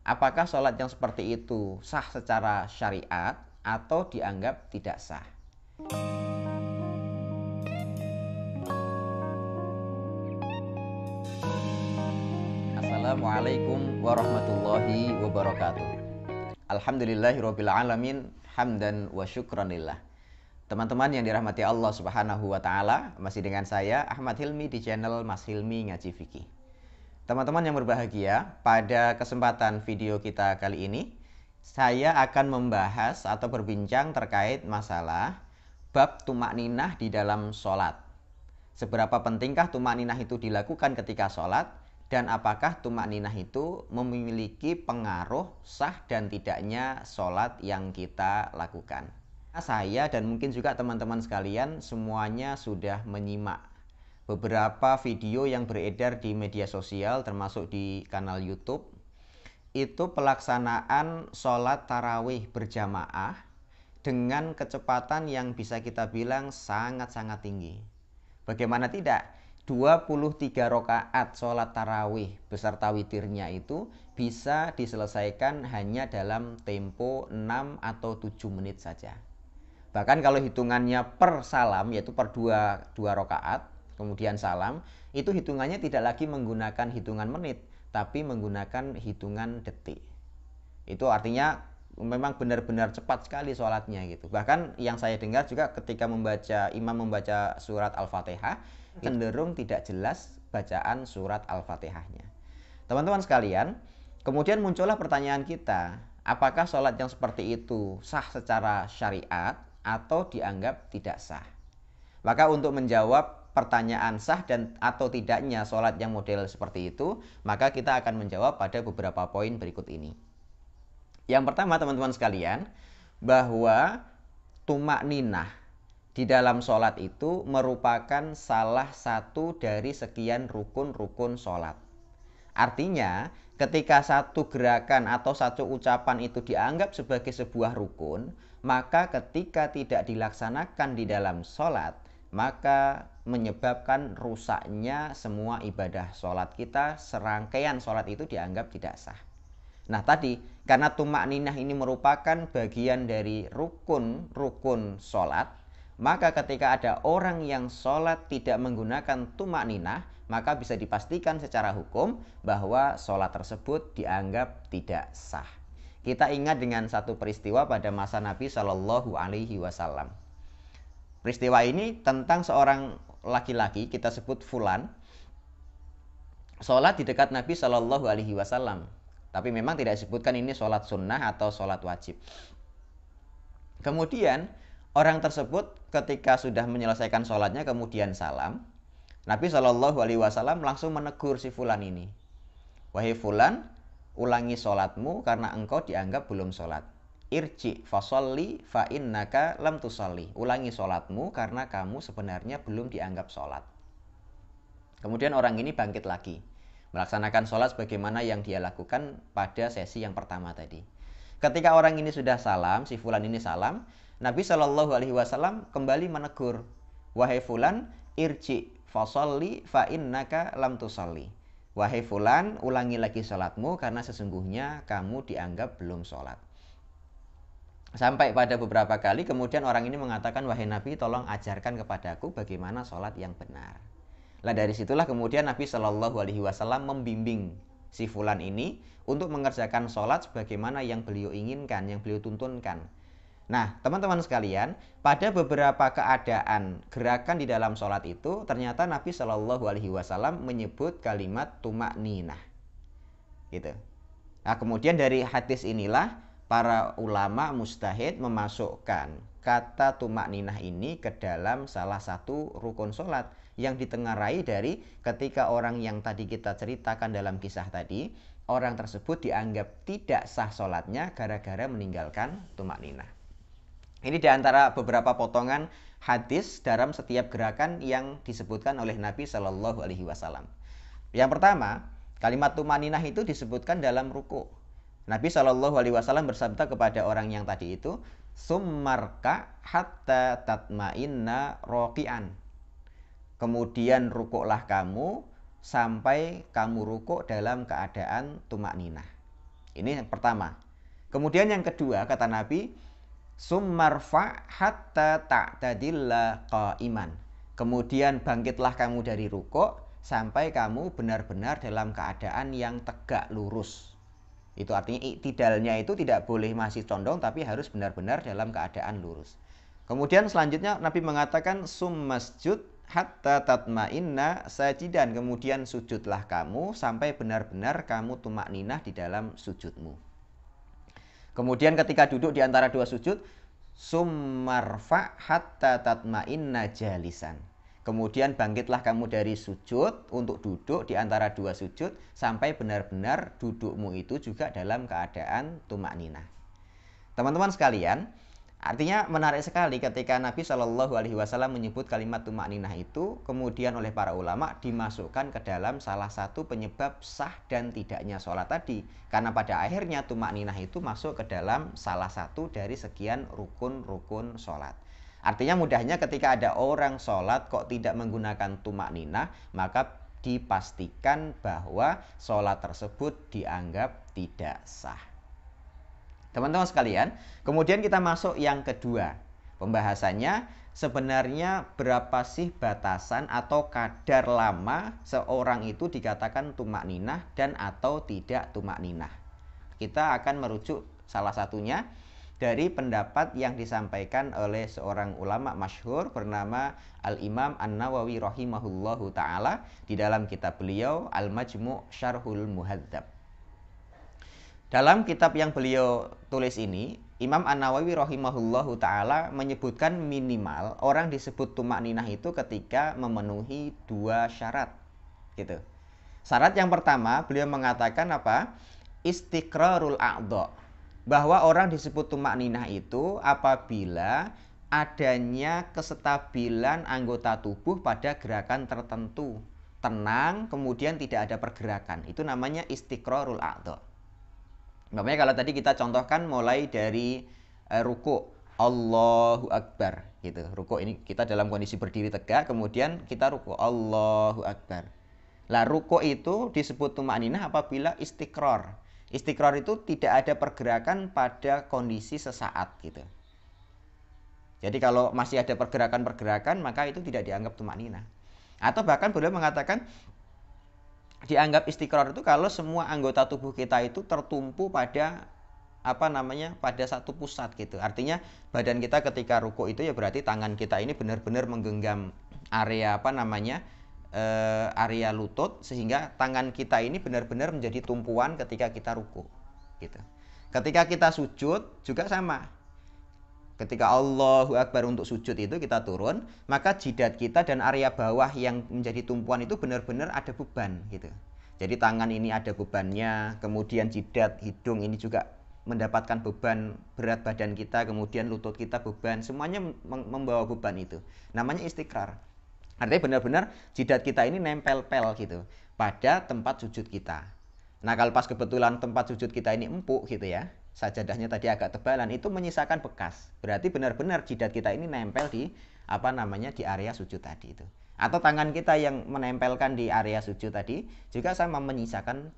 Apakah sholat yang seperti itu sah secara syariat atau dianggap tidak sah? Assalamualaikum warahmatullahi wabarakatuh. Alhamdulillahirabbil alamin, hamdan wa syukranillah. Teman-teman yang dirahmati Allah Subhanahu wa taala, masih dengan saya Ahmad Hilmi di channel Mas Hilmi Ngaji Fikih. Teman-teman yang berbahagia, pada kesempatan video kita kali ini saya akan membahas atau berbincang terkait masalah bab tumakninah di dalam sholat. Seberapa pentingkah tumakninah itu dilakukan ketika sholat, dan apakah tumakninah itu memiliki pengaruh sah dan tidaknya sholat yang kita lakukan. Saya dan mungkin juga teman-teman sekalian semuanya sudah menyimak beberapa video yang beredar di media sosial termasuk di kanal YouTube. Itu pelaksanaan sholat tarawih berjamaah dengan kecepatan yang bisa kita bilang sangat-sangat tinggi. Bagaimana tidak? 23 rakaat sholat tarawih beserta witirnya itu bisa diselesaikan hanya dalam tempo 6 atau 7 menit saja. Bahkan kalau hitungannya per salam, yaitu per dua rakaat, kemudian salam, itu hitungannya tidak lagi menggunakan hitungan menit, tapi menggunakan hitungan detik. Itu artinya memang benar-benar cepat sekali sholatnya gitu. Bahkan yang saya dengar juga ketika imam membaca surat Al-Fatihah, cenderung tidak jelas bacaan surat Al-Fatihahnya. Teman-teman sekalian, kemudian muncullah pertanyaan kita, apakah sholat yang seperti itu sah secara syariat atau dianggap tidak sah? Maka untuk menjawab pertanyaan sah dan atau tidaknya sholat yang model seperti itu, maka kita akan menjawab pada beberapa poin berikut ini. Yang pertama teman-teman sekalian, bahwa tumakninah di dalam sholat itu merupakan salah satu dari sekian rukun-rukun sholat. Artinya ketika satu gerakan atau satu ucapan itu dianggap sebagai sebuah rukun, maka ketika tidak dilaksanakan di dalam sholat, maka menyebabkan rusaknya semua ibadah sholat kita, serangkaian sholat itu dianggap tidak sah. Nah tadi, karena tumakninah ini merupakan bagian dari rukun-rukun sholat, maka ketika ada orang yang sholat tidak menggunakan tumakninah, maka bisa dipastikan secara hukum bahwa sholat tersebut dianggap tidak sah. Kita ingat dengan satu peristiwa pada masa Nabi Shallallahu Alaihi Wasallam. Peristiwa ini tentang seorang laki-laki, kita sebut Fulan, sholat di dekat Nabi Shallallahu Alaihi Wasallam. Tapi memang tidak disebutkan ini sholat sunnah atau sholat wajib. Kemudian orang tersebut ketika sudah menyelesaikan sholatnya kemudian salam, Nabi Shallallahu Alaihi Wasallam langsung menegur si Fulan ini. Wahai Fulan, ulangi sholatmu karena engkau dianggap belum sholat. Irji fasolli fa innaka lam tusolli. Ulangi sholatmu karena kamu sebenarnya belum dianggap sholat. Kemudian orang ini bangkit lagi, melaksanakan sholat sebagaimana yang dia lakukan pada sesi yang pertama tadi. Ketika orang ini sudah salam, si Fulan ini salam, Nabi Shallallahu Alaihi Wasallam kembali menegur, wahai Fulan, irji fasolli fa innaka lam tusolli. Wahai Fulan, ulangi lagi sholatmu karena sesungguhnya kamu dianggap belum sholat. Sampai pada beberapa kali kemudian orang ini mengatakan, wahai Nabi, tolong ajarkan kepadaku bagaimana sholat yang benar. Nah dari situlah kemudian Nabi Shallallahu Alaihi Wasallam membimbing si Fulan ini untuk mengerjakan sholat sebagaimana yang beliau inginkan, yang beliau tuntunkan. Nah teman-teman sekalian, pada beberapa keadaan gerakan di dalam sholat itu ternyata Nabi Shallallahu Alaihi Wasallam menyebut kalimat tumakninah, gitu. Nah kemudian dari hadis inilah para ulama mujtahid memasukkan kata tumakninah ini ke dalam salah satu rukun sholat yang ditengarai dari ketika orang yang tadi kita ceritakan dalam kisah tadi, orang tersebut dianggap tidak sah sholatnya gara-gara meninggalkan tumakninah. Ini di antara beberapa potongan hadis dalam setiap gerakan yang disebutkan oleh Nabi Shallallahu Alaihi Wasallam. Yang pertama, kalimat tumaninah itu disebutkan dalam ruku. Nabi Shallallahu Alaihi Wasallam bersabda kepada orang yang tadi itu, summarka hatta tatmainna rokian. Kemudian rukuklah kamu sampai kamu rukuk dalam keadaan tumakninah. Ini yang pertama. Kemudian yang kedua, kata Nabi, summarfa hatta ta'tadilla qa'iman. Kemudian bangkitlah kamu dari rukuk sampai kamu benar-benar dalam keadaan yang tegak lurus. Itu artinya iktidalnya itu tidak boleh masih condong, tapi harus benar-benar dalam keadaan lurus. Kemudian selanjutnya Nabi mengatakan summasjud hatta tatma'inna sajidan. Kemudian sujudlah kamu sampai benar-benar kamu tumakninah di dalam sujudmu. Kemudian ketika duduk di antara dua sujud, summarfa hatta tatma'inna jalisan. Kemudian bangkitlah kamu dari sujud untuk duduk di antara dua sujud sampai benar-benar dudukmu itu juga dalam keadaan tumakninah. Teman-teman sekalian, artinya menarik sekali ketika Nabi Shallallahu Alaihi Wasallam menyebut kalimat tumakninah itu, kemudian oleh para ulama dimasukkan ke dalam salah satu penyebab sah dan tidaknya sholat tadi. Karena pada akhirnya tumakninah itu masuk ke dalam salah satu dari sekian rukun-rukun sholat. Artinya mudahnya ketika ada orang sholat kok tidak menggunakan tumakninah, maka dipastikan bahwa sholat tersebut dianggap tidak sah. Teman-teman sekalian, kemudian kita masuk yang kedua. Pembahasannya sebenarnya berapa sih batasan atau kadar lama seorang itu dikatakan tumakninah dan atau tidak tumakninah. Kita akan merujuk salah satunya dari pendapat yang disampaikan oleh seorang ulama masyhur bernama Al-Imam An-Nawawi rahimahullahu ta'ala di dalam kitab beliau Al-Majmu' Syarhul Muhadzab. Dalam kitab yang beliau tulis ini, Imam An-Nawawi rahimahullahu ta'ala menyebutkan minimal orang disebut tumakninah itu ketika memenuhi dua syarat. Gitu. Syarat yang pertama, beliau mengatakan apa? Istiqrarul a'dha. Bahwa orang disebut tumakninah itu apabila adanya kestabilan anggota tubuh pada gerakan tertentu. Tenang, kemudian tidak ada pergerakan. Itu namanya istiqrarul a'dha. Makanya kalau tadi kita contohkan mulai dari ruku, Allahu Akbar gitu. Ruku ini kita dalam kondisi berdiri tegak, kemudian kita ruku, Allahu Akbar. Lah ruku itu disebut tumakninah apabila istiqrar. Istiqrar itu tidak ada pergerakan pada kondisi sesaat gitu. Jadi kalau masih ada pergerakan-pergerakan maka itu tidak dianggap tumakninah. Atau bahkan beliau mengatakan dianggap istiqrar itu kalau semua anggota tubuh kita itu tertumpu pada pada satu pusat gitu. Artinya badan kita ketika ruku itu ya berarti tangan kita ini benar-benar menggenggam area area lutut sehingga tangan kita ini benar-benar menjadi tumpuan ketika kita ruku gitu. Ketika kita sujud juga sama. Ketika Allahu Akbar untuk sujud itu kita turun, maka jidat kita dan area bawah yang menjadi tumpuan itu benar-benar ada beban gitu. Jadi tangan ini ada bebannya, kemudian jidat, hidung ini juga mendapatkan beban berat badan kita, kemudian lutut kita beban, semuanya membawa beban itu. Namanya istiqrar. Artinya benar-benar jidat kita ini nempel-pel gitu pada tempat sujud kita. Nah kalau pas kebetulan tempat sujud kita ini empuk gitu ya, sajadahnya tadi agak tebalan, itu menyisakan bekas. Berarti benar-benar jidat kita ini nempel di di area sujud tadi itu. Atau tangan kita yang menempelkan di area sujud tadi juga sama menyisakan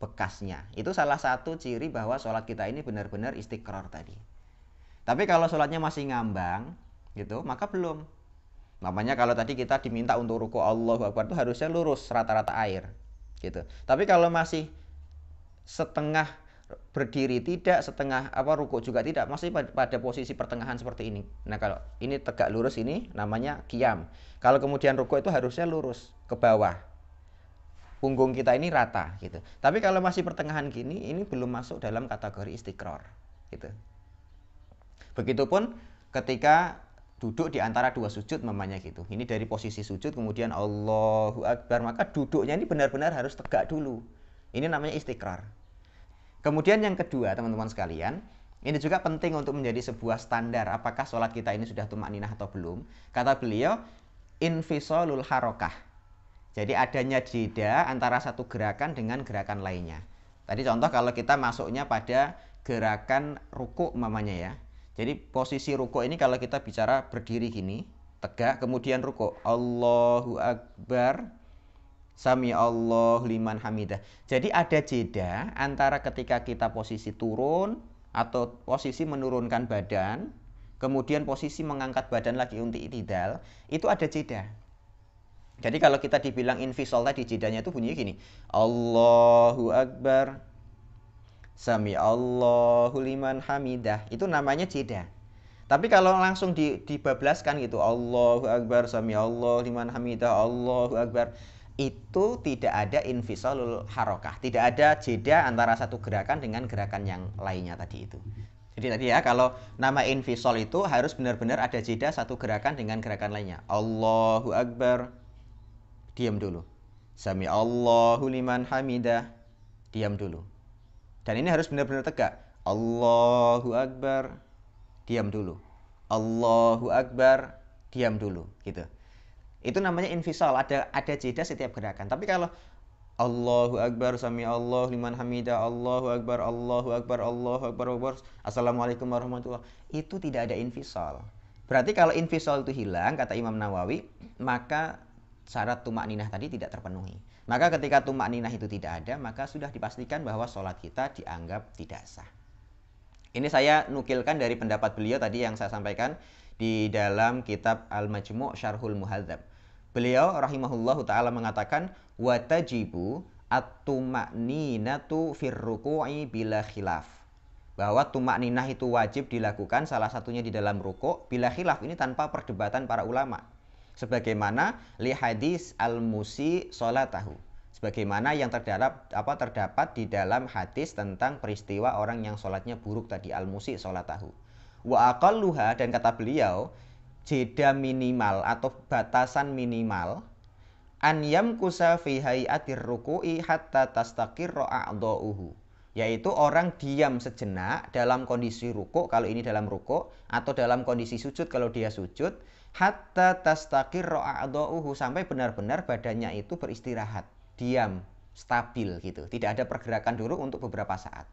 bekasnya. Itu salah satu ciri bahwa sholat kita ini benar-benar istiqrar tadi. Tapi kalau sholatnya masih ngambang gitu, maka belum. Namanya kalau tadi kita diminta untuk ruku Allahu Akbar itu harusnya lurus rata-rata air gitu. Tapi kalau masih setengah berdiri tidak, setengah ruku juga tidak, masih pada posisi pertengahan seperti ini. Nah, kalau ini tegak lurus ini namanya qiyam. Kalau kemudian ruku itu harusnya lurus ke bawah. Punggung kita ini rata gitu. Tapi kalau masih pertengahan gini, ini belum masuk dalam kategori istiqrar gitu. Begitupun ketika duduk di antara dua sujud mamanya gitu. Ini dari posisi sujud kemudian Allahu Akbar, maka duduknya ini benar-benar harus tegak dulu. Ini namanya istiqrar. Kemudian yang kedua teman-teman sekalian, Ini juga penting untuk menjadi sebuah standar apakah sholat kita ini sudah tumakninah atau belum. Kata beliau, infisolul harokah. Jadi adanya jeda antara satu gerakan dengan gerakan lainnya. Tadi contoh kalau kita masuknya pada gerakan ruku mamanya ya. Jadi posisi ruku ini kalau kita bicara berdiri gini, tegak, kemudian ruku. Allahu Akbar, Sami Allah liman hamidah. Jadi ada jeda antara ketika kita posisi turun atau posisi menurunkan badan, kemudian posisi mengangkat badan lagi untuk itidal, itu ada jeda. Jadi kalau kita dibilang infisol tadi jedanya itu bunyinya gini. Allahu Akbar, Sami Allahu liman hamidah. Itu namanya jeda. Tapi kalau langsung dibablaskan gitu, Allahu Akbar, Sami Allah liman hamidah, Allahu Akbar, itu tidak ada infisolul harokah. Tidak ada jeda antara satu gerakan dengan gerakan yang lainnya tadi itu. Jadi tadi ya, kalau nama infisol itu harus benar-benar ada jeda satu gerakan dengan gerakan lainnya. Allahu Akbar, diam dulu. Sami Allahu liman hamidah, diam dulu. Dan ini harus benar-benar tegak. Allahu Akbar, diam dulu. Allahu Akbar, diam dulu, gitu. Itu namanya infisal, ada jeda setiap gerakan. Tapi kalau Allahu Akbar, Sami Allah liman hamidah, Allahu Akbar, Allahu Akbar, Allahu Akbar, Allahu Akbar, Assalamualaikum warahmatullahi wabarakatuh, itu tidak ada infisal. Berarti kalau infisal itu hilang, kata Imam Nawawi, maka syarat tumakninah tadi tidak terpenuhi. Maka ketika tumakninah itu tidak ada, maka sudah dipastikan bahwa sholat kita dianggap tidak sah. Ini saya nukilkan dari pendapat beliau tadi yang saya sampaikan di dalam kitab Al-Majmu' Syarhul Muhadzab. Beliau rahimahullahu taala mengatakan watajibu at-tuma'ninatu firruku'i bila khilaf. Bahwa tumakninah itu wajib dilakukan salah satunya di dalam rukuk bila khilaf, ini tanpa perdebatan para ulama. Sebagaimana li hadis al-musi sholatahu. Sebagaimana yang terdapat di dalam hadis tentang peristiwa orang yang sholatnya buruk tadi, al-musi sholatahu. Wa aqalluha, dan kata beliau, jeda minimal atau batasan minimal an yamkusa fi hayatir ruku'i hatta tastaqirra a'dha'uhu, yaitu orang diam sejenak dalam kondisi rukuk kalau ini dalam rukuk, atau dalam kondisi sujud kalau dia sujud, hatta tastaqirra a'dha'uhu, sampai benar-benar badannya itu beristirahat, diam, stabil gitu, tidak ada pergerakan dulu untuk beberapa saat.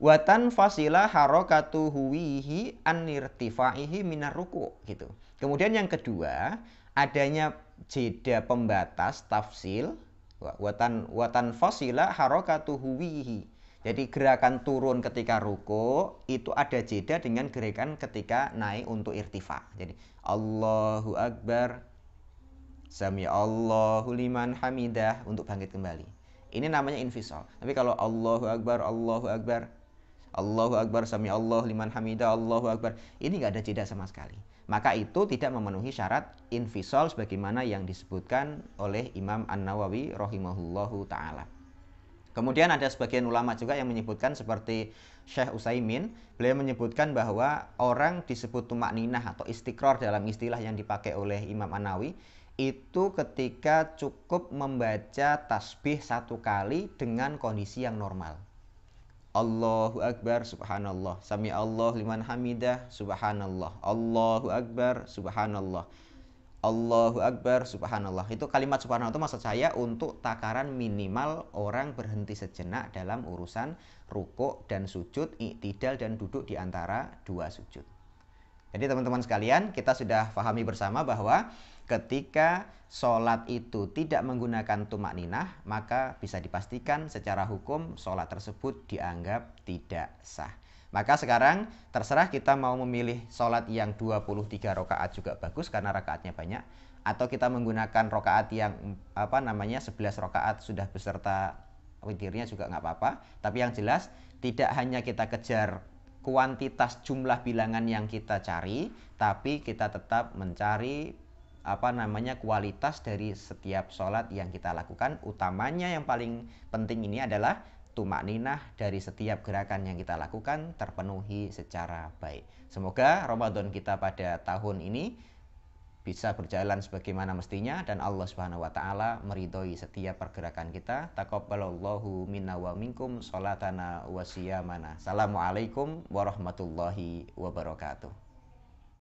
Watan fasila harokatu huwihi anirtifaihi minar ruku gitu. Kemudian yang kedua, adanya jeda pembatas tafsil. Watan fasila harokatu huwihi. Jadi gerakan turun ketika ruku itu ada jeda dengan gerakan ketika naik untuk irtifa. Jadi Allahu Akbar, Sami Allahu liman hamidah, untuk bangkit kembali. Ini namanya infisal. Tapi kalau Allahu Akbar, Allahu Akbar, Allahu Akbar, Sami Allah liman hamidah, Allahu Akbar, ini nggak ada jeda sama sekali. Maka itu tidak memenuhi syarat infisal sebagaimana yang disebutkan oleh Imam An-Nawawi rahimahullahu ta'ala. Kemudian ada sebagian ulama juga yang menyebutkan seperti Syekh Utsaimin. Beliau menyebutkan bahwa orang disebut tumakninah atau istiqrar dalam istilah yang dipakai oleh Imam An-Nawawi itu ketika cukup membaca tasbih satu kali dengan kondisi yang normal. Allahu Akbar, subhanallah, Sami Allah liman hamidah, subhanallah, Allahu Akbar, subhanallah, Allahu Akbar, subhanallah. Itu kalimat subhanallah itu maksud saya untuk takaran minimal orang berhenti sejenak dalam urusan rukuk dan sujud, i'tidal dan duduk di antara dua sujud. Jadi teman-teman sekalian, kita sudah pahami bersama bahwa ketika sholat itu tidak menggunakan tumakninah, maka bisa dipastikan secara hukum sholat tersebut dianggap tidak sah. Maka sekarang terserah kita mau memilih sholat yang 23 rakaat juga bagus karena rakaatnya banyak, atau kita menggunakan rakaat yang 11 rakaat sudah beserta witirnya juga nggak apa-apa. Tapi yang jelas tidak hanya kita kejar kuantitas jumlah bilangan yang kita cari, tapi kita tetap mencari kualitas dari setiap sholat yang kita lakukan. Utamanya yang paling penting ini adalah tumakninah dari setiap gerakan yang kita lakukan terpenuhi secara baik. Semoga Ramadan kita pada tahun ini bisa berjalan sebagaimana mestinya, dan Allah Subhanahu wa taala meridhoi setiap pergerakan kita. Taqabbalallahu minna wa minkum sholatana wa siyamana. Assalamualaikum warahmatullahi wabarakatuh.